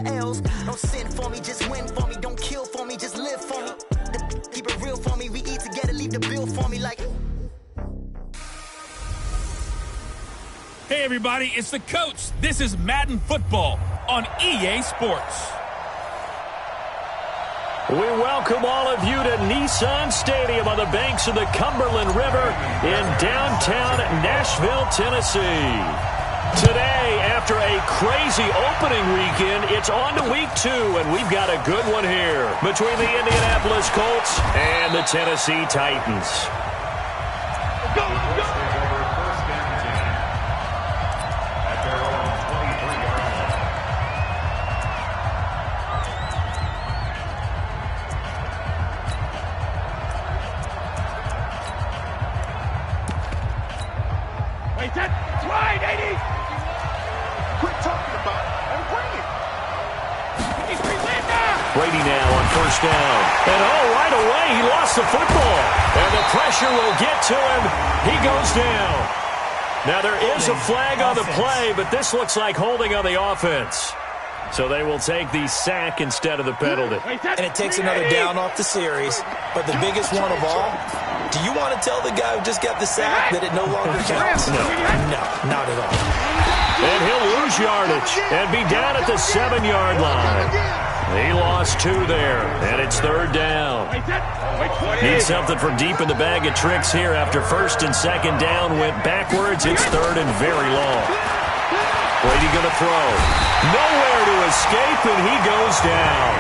L's. Don't sin for me, just win for me. Don't kill for me, just live for me. Keep it real for me. We eat together, leave the bill for me like. Hey everybody, it's the coach. This is Madden Football on EA Sports. We welcome all of you to Nissan Stadium on the banks of the Cumberland River in downtown Nashville, Tennessee. Today, after a crazy opening weekend, it's on to week 2, and we've got a good one here between the Indianapolis Colts and the Tennessee Titans. Go, go! It's wide, 80! Quit talking about it and bring it! Brady now on first down. And right away, he lost the football. And the pressure will get to him. He goes down. Now there is a flag on the play, but this looks like holding on the offense. So they will take the sack instead of the penalty. And it takes another down off the series. But the biggest one of all, do you want to tell the guy who just got the sack that it no longer counts? No, not at all. And he'll lose yardage and be down at the 7-yard line. He lost 2 there, and it's third down. Need something from deep in the bag of tricks here after first and second down went backwards. It's third and very long. Brady going to throw. Nowhere to escape, and he goes down.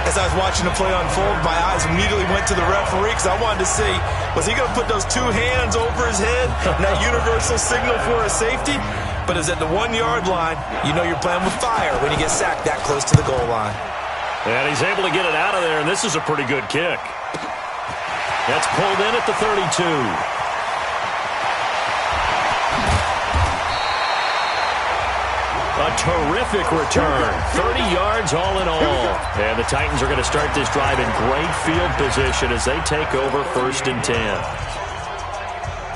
As I was watching the play unfold, my eyes immediately went to the referee because I wanted to see, was he going to put those 2 hands over his head and that universal signal for a safety? But it's at the 1-yard line. You know you're playing with fire when you get sacked that close to the goal line. And he's able to get it out of there, and this is a pretty good kick. That's pulled in at the 32. A terrific return. 30 yards all in all. And the Titans are going to start this drive in great field position as they take over first and 10.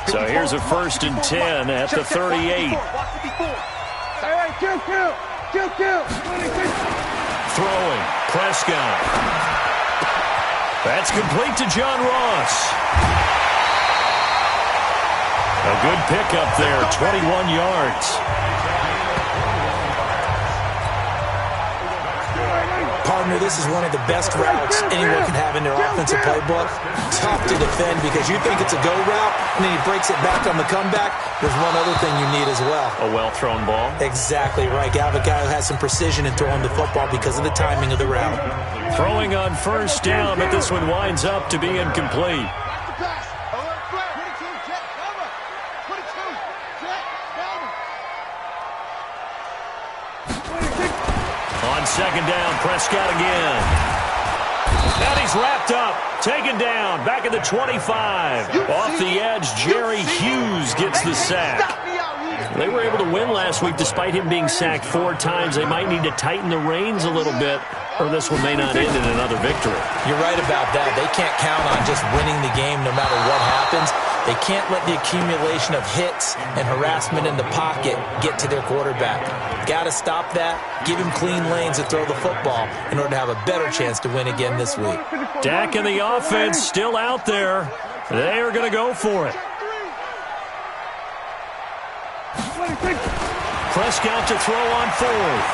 So here's a first and 10 at the 38. Throwing. Prescott. That's complete to John Ross. A good pickup there, 21 yards. Partner, this is one of the best routes anyone can have in their offensive playbook. Tough to defend because you think it's a go route, and then he breaks it back on the comeback. There's one other thing you need as well. A well-thrown ball. Exactly right. You have a guy who has some precision in throwing the football because of the timing of the route. Throwing on first down, but this one winds up to be incomplete. On second down, Prescott again. And he's wrapped up, taken down, back at the 25. Off the edge, Jerry Hughes gets the sack. They were able to win last week despite him being sacked 4 times. They might need to tighten the reins a little bit, or this one may not end in another victory. You're right about that. They can't count on just winning the game no matter what happens. They can't let the accumulation of hits and harassment in the pocket get to their quarterback. Got to stop that, give him clean lanes to throw the football in order to have a better chance to win again this week. Dak and the offense still out there. They are going to go for it. Prescott to throw on 4th.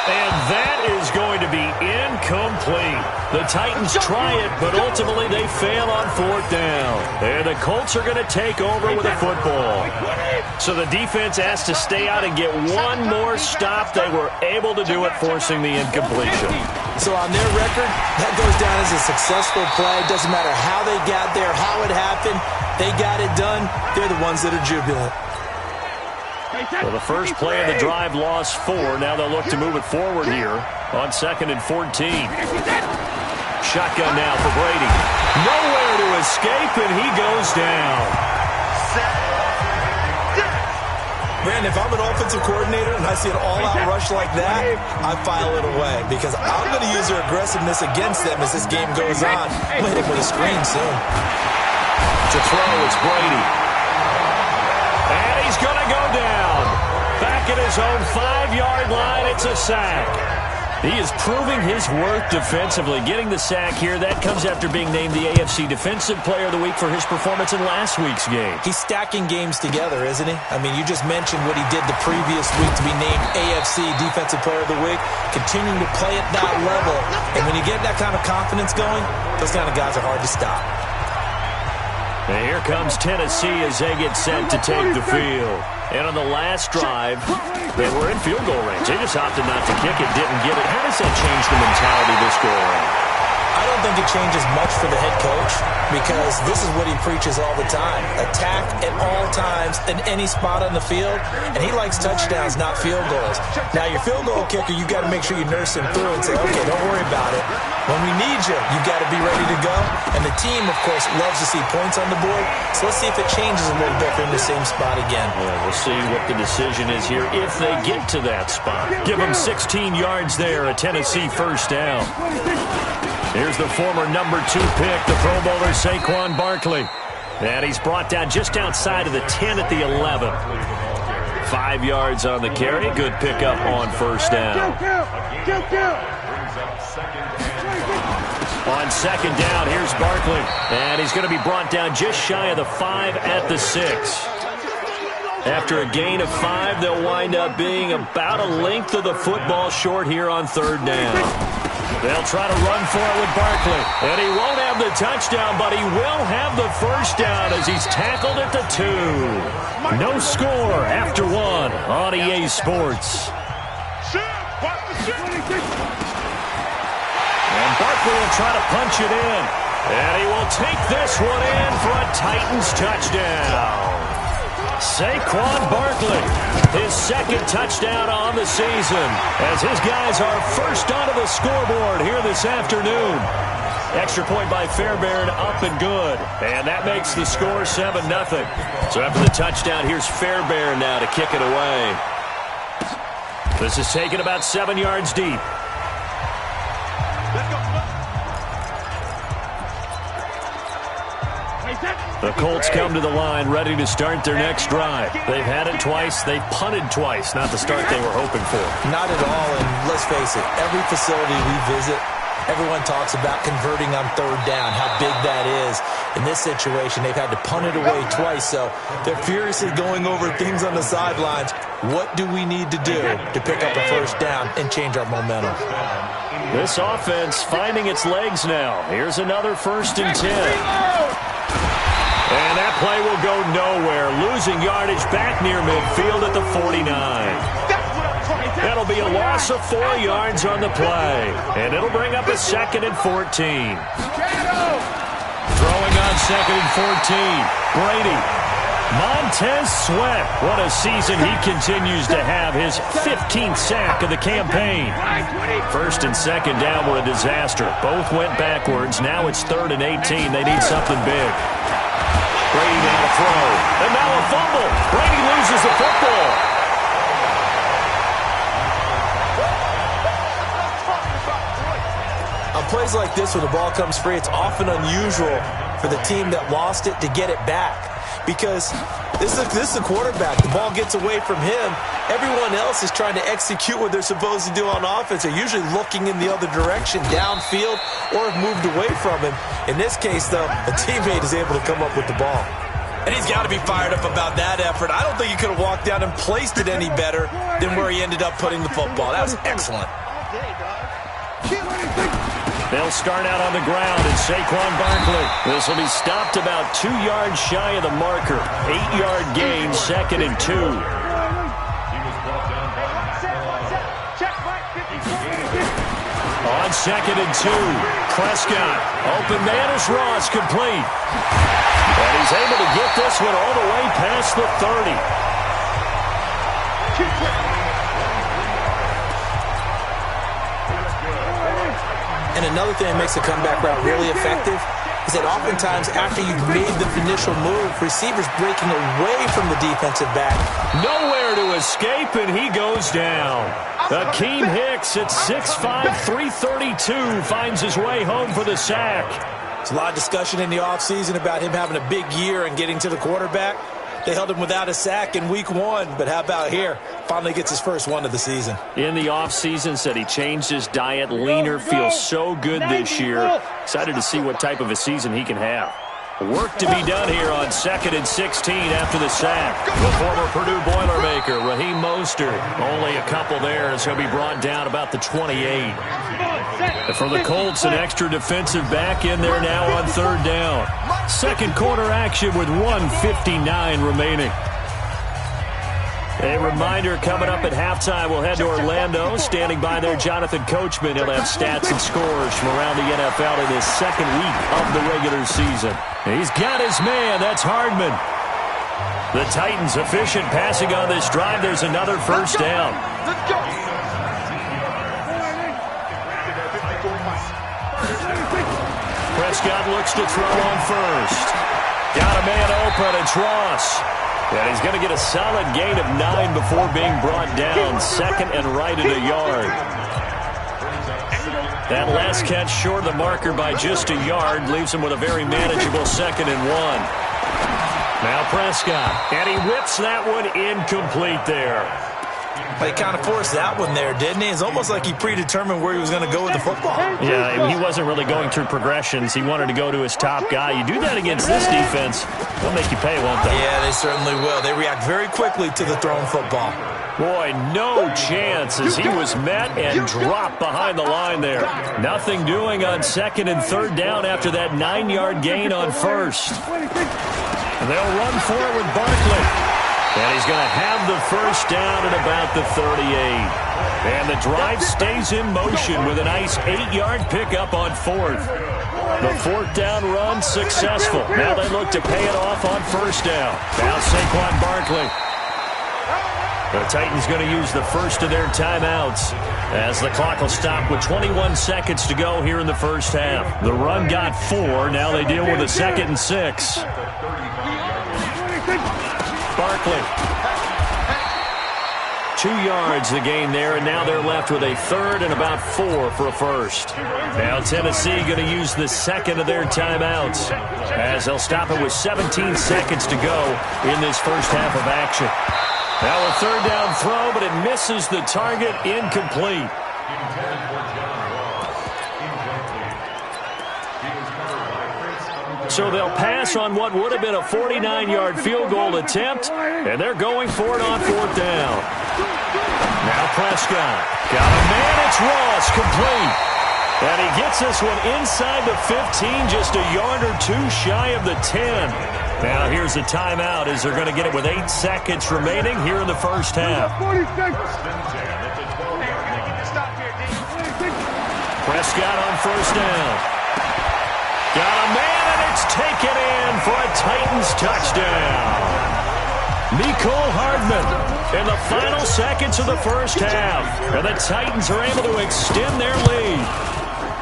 And that is going to be incomplete. The Titans try it, but ultimately they fail on 4th down. And the Colts are going to take over with a football. So the defense has to stay out and get one more stop. They were able to do it, forcing the incompletion. So on their record, that goes down as a successful play. Doesn't matter how they got there, how it happened. They got it done. They're the ones that are jubilant. Well, the first play of the drive lost 4. Now they'll look to move it forward here on 2nd and 14. Shotgun now for Brady. Nowhere to escape, and he goes down. Man, if I'm an offensive coordinator and I see an all-out rush like that, I file it away because I'm going to use their aggressiveness against them as this game goes on. I'm going to hit him with a screen soon. To throw, it's Brady. And he's going to go down. Back back at his own 5-yard line. It's a sack. He is proving his worth defensively. Getting the sack here, that comes after being named the AFC Defensive Player of the Week for his performance in last week's game. He's stacking games together, isn't he? I mean, you just mentioned what he did the previous week to be named AFC Defensive Player of the Week, continuing to play at that level. And when you get that kind of confidence going, those kind of guys are hard to stop. And here comes Tennessee as they get set to take the field. And on the last drive, they were in field goal range. They just opted not to kick it, didn't get it. How does that change the mentality this go around? I don't think it changes much for the head coach because this is what he preaches all the time. Attack at all times in any spot on the field, and he likes touchdowns, not field goals. Now, your field goal kicker, you got to make sure you nurse him through and say, okay, don't worry about it. When we need you, you got to be ready to go. And the team, of course, loves to see points on the board, so let's see if it changes a little bit in the same spot again. Well, we'll see what the decision is here if they get to that spot. Give them 16 yards there, a Tennessee first down. Here's the former number 2 pick, the Pro Bowler Saquon Barkley. And he's brought down just outside of the 10 at the 11. 5 yards on the carry. Good pickup on first down. On second down, here's Barkley. And he's going to be brought down just shy of the 5 at the 6. After a gain of 5, they'll wind up being about a length of the football short here on third down. They'll try to run for it with Barkley. And he won't have the touchdown, but he will have the first down as he's tackled at the 2. No score after 1 on EA Sports. And Barkley will try to punch it in. And he will take this one in for a Titans touchdown. Saquon Barkley, his second touchdown on the season, as his guys are first onto the scoreboard here this afternoon. Extra point by Fairbairn, up and good. And that makes the score 7-0. So after the touchdown, here's Fairbairn now to kick it away. This is taken about 7 yards deep. The Colts come to the line ready to start their next drive. They've had it twice. They've punted twice. Not the start they were hoping for. Not at all, and let's face it, every facility we visit, everyone talks about converting on third down, how big that is. In this situation, they've had to punt it away twice, so they're furiously going over things on the sidelines. What do we need to do to pick up a first down and change our momentum? This offense finding its legs now. Here's another 1st and 10. And that play will go nowhere. Losing yardage back near midfield at the 49. That'll be a loss of 4 yards on the play. And it'll bring up a 2nd and 14. Throwing on 2nd and 14. Brady. Montez Sweat. What a season he continues to have. His 15th sack of the campaign. 1st and 2nd down were a disaster. Both went backwards. Now it's 3rd and 18. They need something big. Brady now to throw. And now a fumble. Brady loses the football. On plays like this where the ball comes free, it's often unusual for the team that lost it to get it back. Because this is a quarterback. The ball gets away from him. Everyone else is trying to execute what they're supposed to do on offense. They're usually looking in the other direction, downfield, or have moved away from him. In this case, though, a teammate is able to come up with the ball. And he's got to be fired up about that effort. I don't think he could have walked down and placed it any better than where he ended up putting the football. That was excellent. They'll start out on the ground, and Saquon Barkley. This will be stopped about 2 yards shy of the marker. 8-yard gain, 2nd and 2. On 2nd and 2, Prescott. Open man is Ross, complete. And he's able to get this one all the way past the 30. And another thing that makes the comeback route really effective is that oftentimes after you've made the initial move, receivers breaking away from the defensive back. Nowhere to escape, and he goes down. Akeem Hicks at 6'5", 332 finds his way home for the sack. There's a lot of discussion in the offseason about him having a big year and getting to the quarterback. They held him without a sack in week 1, but how about here? Finally gets his first one of the season. In the offseason, said he changed his diet, leaner, feels so good this year. Excited to see what type of a season he can have. Work to be done here on 2nd and 16 after the sack. The former Purdue Boilermaker, Raheem Mostert, only a couple there as he'll be brought down about the 28. And for the Colts, an extra defensive back in there now on 3rd down. Second quarter action with 1:59 remaining. A reminder coming up at halftime, we'll head to Orlando. Standing by there, Jonathan Coachman. He'll have stats and scores from around the NFL in his second week of the regular season. He's got his man. That's Hardman. The Titans efficient passing on this drive. There's another first down. Let's go. Prescott looks to throw on first. Got a man open. It's Ross. And he's going to get a solid gain of 9 before being brought down. 2nd and right at a yard. That last catch short of the marker by just a yard leaves him with a very manageable 2nd and 1. Now Prescott. And he whips that one incomplete there. He kind of forced that one there, didn't he? It's almost like he predetermined where he was going to go with the football. Yeah, he wasn't really going through progressions. He wanted to go to his top guy. You do that against this defense, they'll make you pay, won't they? Yeah, they certainly will. They react very quickly to the thrown football. Boy, no chance as he was met and dropped behind the line there. Nothing doing on 2nd and 3rd down after that 9-yard gain on 1st. And they'll run for it with Barkley. And he's going to have the first down at about the 38. And the drive stays in motion with a nice 8-yard pickup on 4th. The 4th down run successful. Now they look to pay it off on 1st down. Now Saquon Barkley. The Titans going to use the first of their timeouts as the clock will stop with 21 seconds to go here in the first half. The run got 4. Now they deal with a 2nd and 6. Barkley. 2 yards the gain there, and now they're left with a 3rd and about 4 for a first. Now Tennessee going to use the 2nd of their timeouts as they'll stop it with 17 seconds to go in this first half of action. Now a 3rd down throw, but it misses the target, incomplete. So they'll pass on what would have been a 49-yard field goal attempt, and they're going for it on 4th down. Now Prescott. Got a man, it's Ross, complete. And he gets this one inside the 15, just a yard or 2 shy of the 10. Now here's a timeout as they're going to get it with 8 seconds remaining here in the first half. Prescott on 1st down. Got a man, and it's taken in for a Titans touchdown. Mecole Hardman in the final seconds of the first half. And the Titans are able to extend their lead.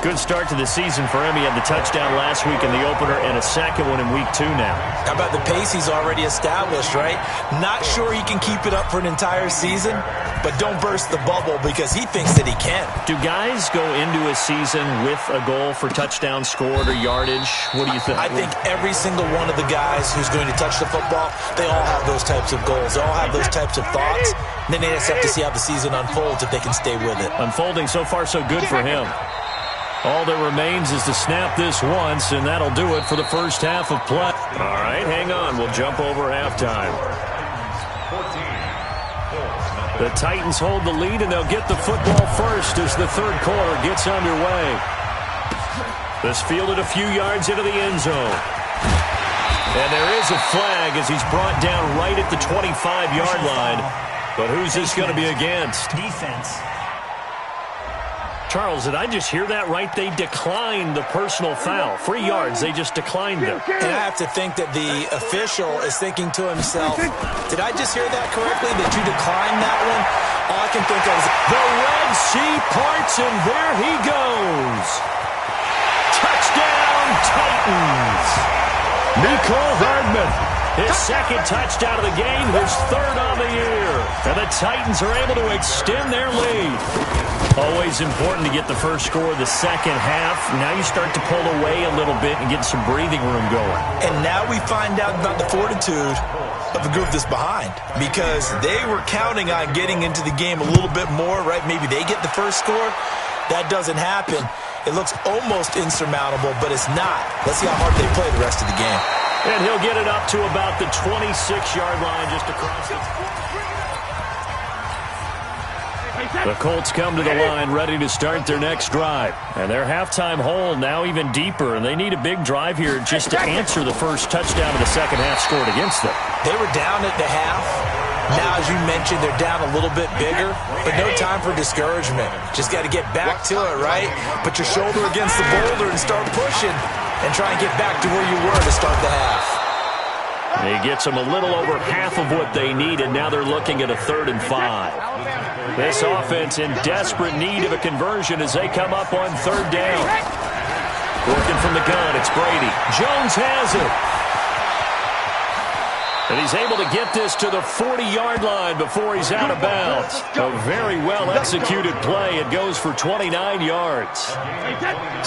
Good start to the season for him. He had the touchdown last week in the opener and a second one in week 2 now. How about the pace he's already established, right? Not sure he can keep it up for an entire season, but don't burst the bubble because he thinks that he can. Do guys go into a season with a goal for touchdown scored or yardage? What do you think? I think every single one of the guys who's going to touch the football, they all have those types of goals. They all have those types of thoughts. Then they just have to see how the season unfolds if they can stay with it. Unfolding so far so good for him. All that remains is to snap this once, and that'll do it for the first half of play. All right, hang on. We'll jump over halftime. The Titans hold the lead, and they'll get the football first as the 3rd quarter gets underway. This fielded a few yards into the end zone. And there is a flag as he's brought down right at the 25-yard line. But who's this going to be against? Defense. Charles, did I just hear that right? They declined the personal foul. 3 yards, they just declined them. And I have to think that the official is thinking to himself, did I just hear that correctly, that you declined that one? All I can think of is the Red Sea parts, and there he goes. Touchdown, Titans. Mecole Hardman, his 2nd touchdown of the game, his 3rd on the year. And the Titans are able to extend their lead. Always important to get the first score of the second half. Now you start to pull away a little bit and get some breathing room going. And now we find out about the fortitude of a group that's behind because they were counting on getting into the game a little bit more, right? Maybe they get the first score. That doesn't happen. It looks almost insurmountable, but it's not. Let's see how hard they play the rest of the game. And he'll get it up to about the 26-yard line just across it. The Colts come to the line ready to start their next drive. And their halftime hole now even deeper, and they need a big drive here just to answer the first touchdown of the second half scored against them. They were down at the half. Now, as you mentioned, they're down a little bit bigger, but no time for discouragement. Just got to get back to it, right? Put your shoulder against the boulder and start pushing and try and get back to where you were to start the half. He gets them a little over half of what they need, and now they're looking at a 3rd and 5. This offense in desperate need of a conversion as they come up on 3rd down. Working from the gun, it's Brady. Jones has it. And he's able to get this to the 40-yard line before he's out of bounds. A very well-executed play. It goes for 29 yards.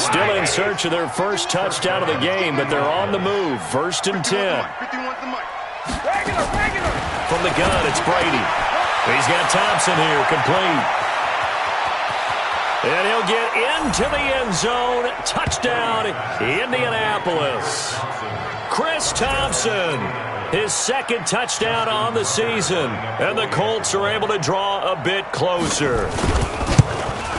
Still in search of their first touchdown of the game, but they're on the move. 1st and 10. From the gun, it's Brady. He's got Thompson here, complete. And he'll get into the end zone. Touchdown, Indianapolis. Chris Thompson, his 2nd touchdown on the season. And the Colts are able to draw a bit closer.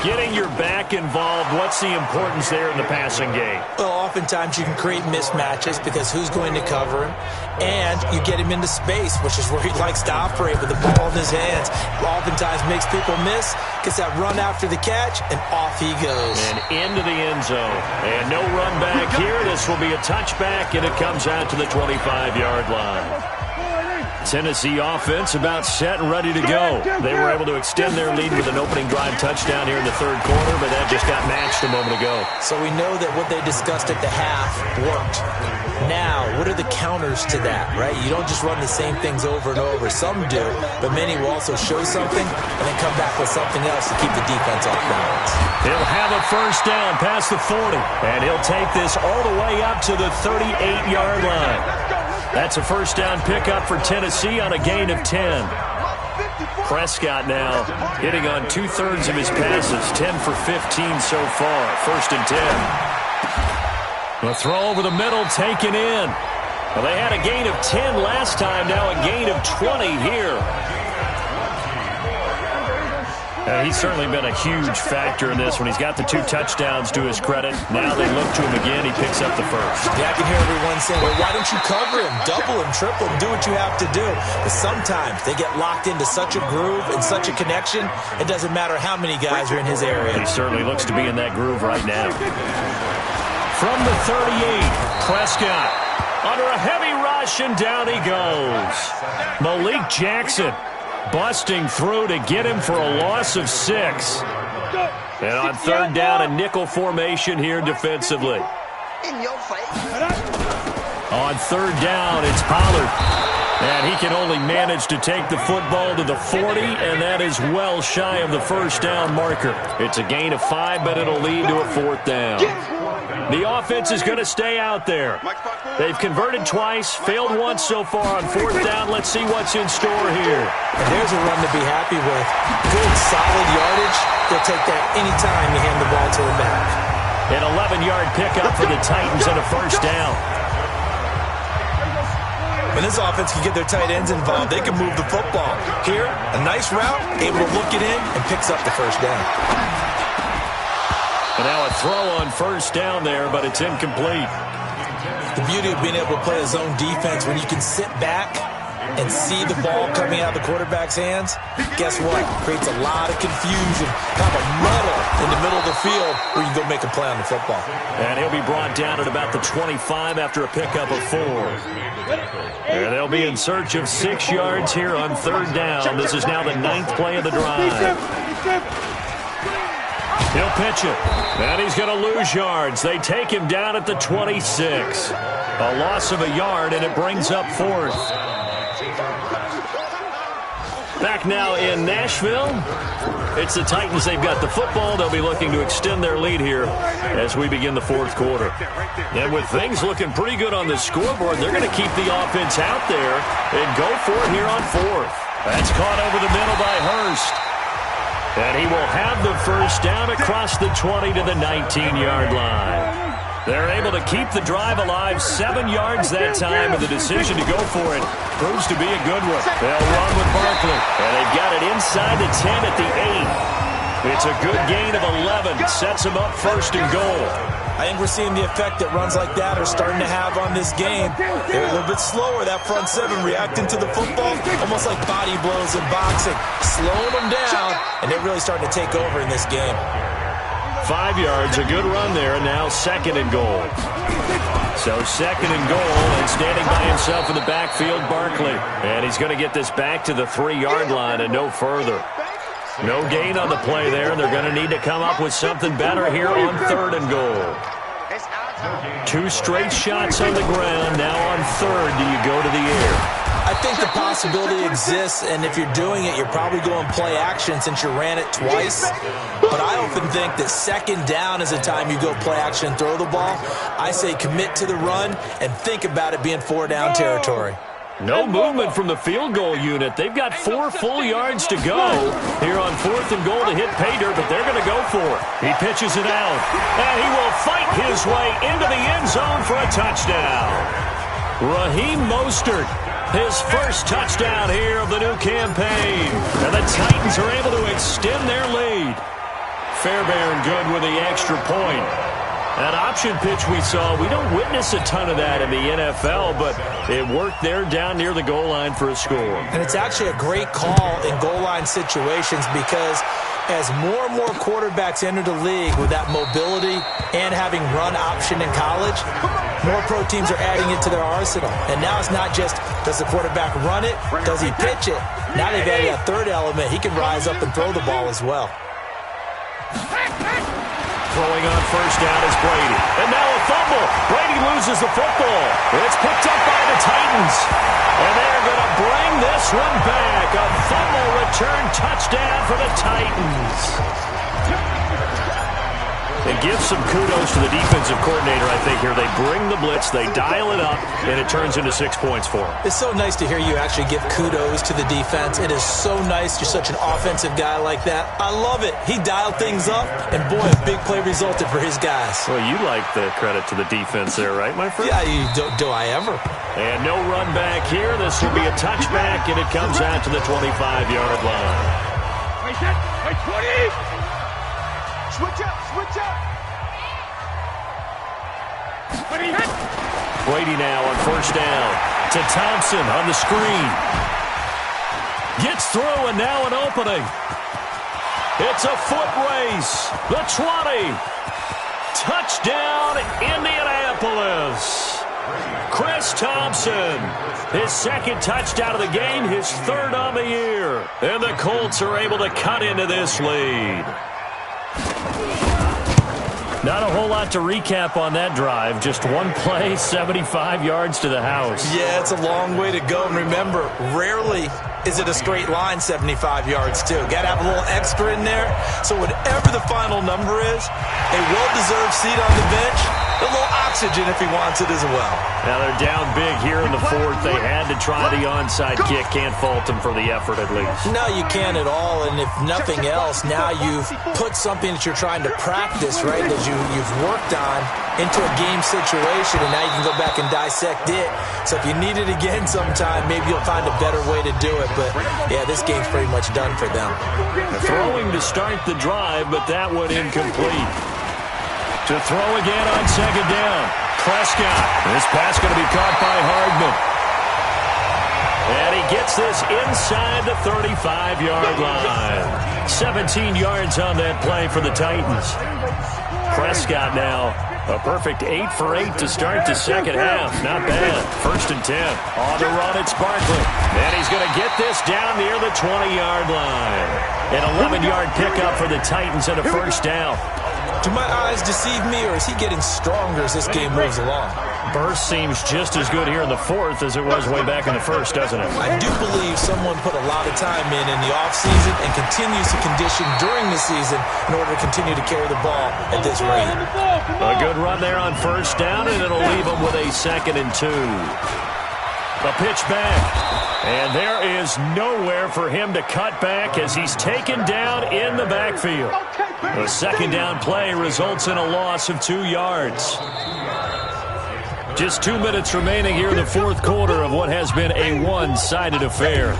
Getting your back involved, what's the importance there in the passing game? Well, oftentimes you can create mismatches because who's going to cover him? And you get him into space, which is where he likes to operate with the ball in his hands. Oftentimes makes people miss, gets that run after the catch, and off he goes. And into the end zone. And no run back here. This will be a touchback, and it comes out to the 25-yard line. Tennessee offense about set and ready to go. They were able to extend their lead with an opening drive touchdown here in the 3rd quarter, but that just got matched a moment ago. So we know that what they discussed at the half worked. Now, what are the counters to that, right? You don't just run the same things over and over. Some do, but many will also show something and then come back with something else to keep the defense off balance. He'll have a 1st down past the 40, and he'll take this all the way up to the 38-yard line. That's a 1st down pickup for Tennessee on a gain of 10. Prescott now hitting on 2/3 of his passes, 10 for 15 so far. 1st and 10. The throw over the middle taken in. Well, they had a gain of 10 last time, now a gain of 20 here. He's certainly been a huge factor in this when he's got the 2 touchdowns to his credit. Now they look to him again. He picks up the 1st. Yeah, I can hear everyone saying, well, why don't you cover him, double him, triple him, do what you have to do. But sometimes they get locked into such a groove and such a connection, it doesn't matter how many guys are in his area. He certainly looks to be in that groove right now. From the 38, Prescott under a heavy rush, and down he goes. Malik Jackson busting through to get him for a loss of 6. And on 3rd down, a nickel formation here defensively. On 3rd down, it's Pollard. And he can only manage to take the football to the 40, and that is well shy of the 1st down marker. It's a gain of 5, but it'll lead to a 4th down. The offense is going to stay out there. They've converted twice, failed once so far on 4th down. Let's see what's in store here. And there's a run to be happy with. Good, solid yardage. They'll take that anytime you hand the ball to them back. An 11-yard pickup for the Titans and a 1st down. When this offense can get their tight ends involved, they can move the football. Here, a nice route, able to look it in, and picks up the 1st down. And now a throw on 1st down there, but it's incomplete. The beauty of being able to play a zone defense when you can sit back and see the ball coming out of the quarterback's hands, guess what? Creates a lot of confusion, kind of a muddle in the middle of the field where you can go make a play on the football. And he'll be brought down at about the 25 after a pickup of 4. And they'll be in search of 6 yards here on 3rd down. This is now the 9th play of the drive. He'll pitch it, and he's going to lose yards. They take him down at the 26. A loss of a yard, and it brings up 4th. Back now in Nashville. It's the Titans. They've got the football. They'll be looking to extend their lead here as we begin the fourth quarter. And with things looking pretty good on the scoreboard, they're going to keep the offense out there and go for it here on fourth. That's caught over the middle by Hurst. And he will have the first down across the 20 to the 19-yard line. They're able to keep the drive alive, 7 yards that time, and the decision to go for it proves to be a good one. They'll run with Barkley, and they've got it inside the 10 at the 8. It's a good gain of 11, sets them up first and goal. I think we're seeing the effect that runs like that are starting to have on this game. They're a little bit slower, that front seven, reacting to the football, almost like body blows in boxing, slowing them down, and they're really starting to take over in this game. 5 yards, a good run there, and now second and goal. So second and goal, and standing by himself in the backfield, Barkley. And he's going to get this back to the 3-yard line and no further. No gain on the play there, and they're going to need to come up with something better here on third and goal. 2 straight shots on the ground. Now on third, do you go to the air? I think the possibility exists, and if you're doing it, you're probably going play action since you ran it twice. But I often think that second down is the time you go play action and throw the ball. I say commit to the run and think about it being 4-down territory. No movement from the field goal unit. They've got 4 full yards to go here on fourth and goal to hit pay dirt, but they're going to go for it. He pitches it out, and he will fight his way into the end zone for a touchdown. Raheem Mostert, his first touchdown here of the new campaign. And the Titans are able to extend their lead. Fairbairn good with the extra point. That option pitch we saw, we don't witness a ton of that in the NFL, but it worked there down near the goal line for a score. And it's actually a great call in goal line situations because as more and more quarterbacks enter the league with that mobility and having run option in college, more pro teams are adding it to their arsenal. And now it's not just, does the quarterback run it? Does he pitch it? Now they've added a third element. He can rise up and throw the ball as well. Throwing on first down is Brady. And now a fumble. Brady loses the football. It's picked up by the Titans. And they're going to bring this one back. A fumble return touchdown for the Titans. It gives some kudos to the defensive coordinator, I think, here. They bring the blitz, they dial it up, and it turns into 6 points for them. It's so nice to hear you actually give kudos to the defense. It is so nice. You're such an offensive guy like that. I love it. He dialed things up, and boy, a big play resulted for his guys. Well, you like the credit to the defense there, right, my friend? Yeah, do I ever. And no run back here. This will be a touchback, and it comes out to the 25-yard line. Wait, 20! Switch up, switch up! Brady now on first down to Thompson on the screen. Gets through and now an opening. It's a foot race. The 20. Touchdown, Indianapolis. Chris Thompson, his second touchdown of the game, his third on the year. And the Colts are able to cut into this lead. Not a whole lot to recap on that drive. Just one play, 75 yards to the house. Yeah, it's a long way to go. And remember, rarely is it a straight line 75 yards, too. Got to have a little extra in there. So whatever the final number is, a well-deserved seat on the bench, a little oxygen if he wants it as well. Now they're down big here in the fourth. They had to try the onside kick. Can't fault them for the effort at least. No, you can't at all. And if nothing else, now you've put something that you're trying to practice, right, that you've worked on into a game situation, and now you can go back and dissect it. So if you need it again sometime, maybe you'll find a better way to do it. But, yeah, this game's pretty much done for them. Throwing to start the drive, but that one incomplete. To throw again on second down. Prescott. This pass going to be caught by Hardman. And he gets this inside the 35-yard line. 17 yards on that play for the Titans. Prescott now a perfect 8 for 8 to start the second half. Not bad. First and 10. On the run, it's Barkley. And he's going to get this down near the 20-yard line. An 11-yard pickup for the Titans and a first down. Do my eyes deceive me, or is he getting stronger as this game moves along? Burst seems just as good here in the fourth as it was way back in the first, doesn't it? I do believe someone put a lot of time in the offseason and continues to condition during the season in order to continue to carry the ball at this rate. A good run there on first down, and it'll leave him with a 2nd and 2. A pitch back, and there is nowhere for him to cut back as he's taken down in the backfield. The 2nd down play results in a loss of 2 yards. Just 2 minutes remaining here in the fourth quarter of what has been a one-sided affair.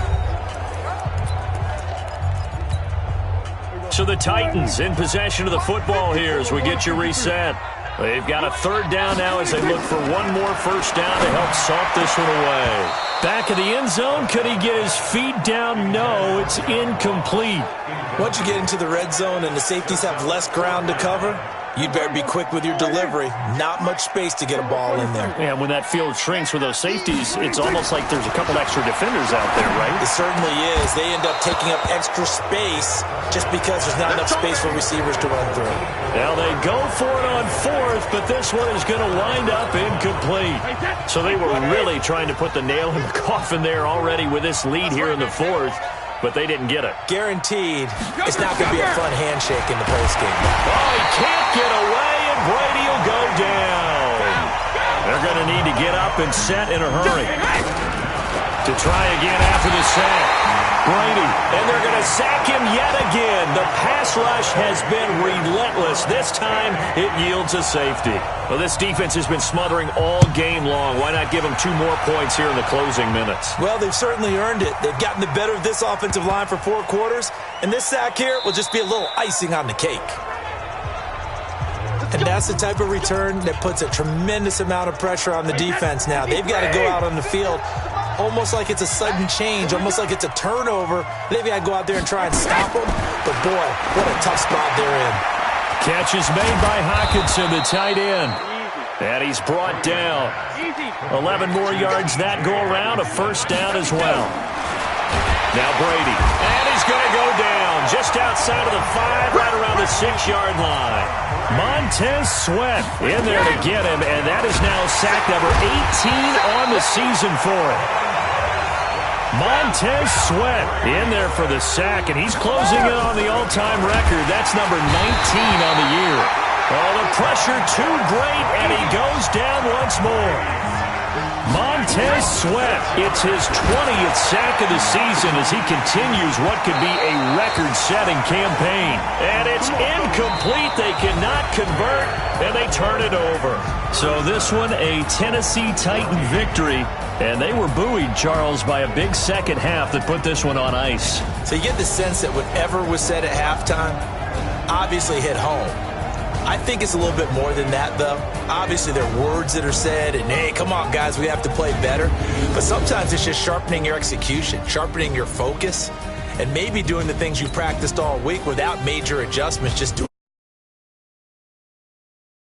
So the Titans in possession of the football here as we get you reset. They've got a 3rd down now as they look for one more first down to help salt this one away. Back of the end zone, could he get his feet down? No, it's incomplete. Once you get into the red zone and the safeties have less ground to cover, you'd better be quick with your delivery. Not much space to get a ball in there. Yeah, when that field shrinks with those safeties, it's almost like there's a couple extra defenders out there, right? It certainly is. They end up taking up extra space just because there's not enough space for receivers to run through. Now they go for it on 4th, but this one is going to wind up incomplete. So they were really trying to put the nail in the coffin there already with this lead here in the 4th. But they didn't get it. Guaranteed, it's not going to be a fun handshake in the postgame. Oh, he can't get away, and Brady will go down. They're going to need to get up and set in a hurry to try again after the sack. Brady, and they're going to sack him yet again. The pass rush has been relentless. This time, it yields a safety. Well, this defense has been smothering all game long. Why not give them 2 more points here in the closing minutes? Well, they've certainly earned it. They've gotten the better of this offensive line for 4 quarters, and this sack here will just be a little icing on the cake. And that's the type of return that puts a tremendous amount of pressure on the defense now. They've got to go out on the field almost like it's a sudden change, almost like it's a turnover. They've got to go out there and try and stop them. But, boy, what a tough spot they're in. Catch is made by Hockenson, the tight end. And he's brought down. 11 more yards that go around, a first down as well. Now Brady. And he's going to go down just outside of the 5, right around the 6-yard line. Montez Sweat in there to get him, and that is now sack number 18 on the season for him. Montez Sweat in there for the sack, and he's closing in on the all-time record. That's number 19 on the year. Oh, the pressure too great, and he goes down once more. Montez Sweat, it's his 20th sack of the season as he continues what could be a record-setting campaign. And it's incomplete. They cannot convert, and they turn it over. So this one, a Tennessee Titan victory. And they were buoyed, Charles, by a big second half that put this one on ice. So you get the sense that whatever was said at halftime obviously hit home. I think it's a little bit more than that, though. Obviously, there are words that are said, and, hey, come on, guys, we have to play better. But sometimes it's just sharpening your execution, sharpening your focus, and maybe doing the things you practiced all week without major adjustments, just doing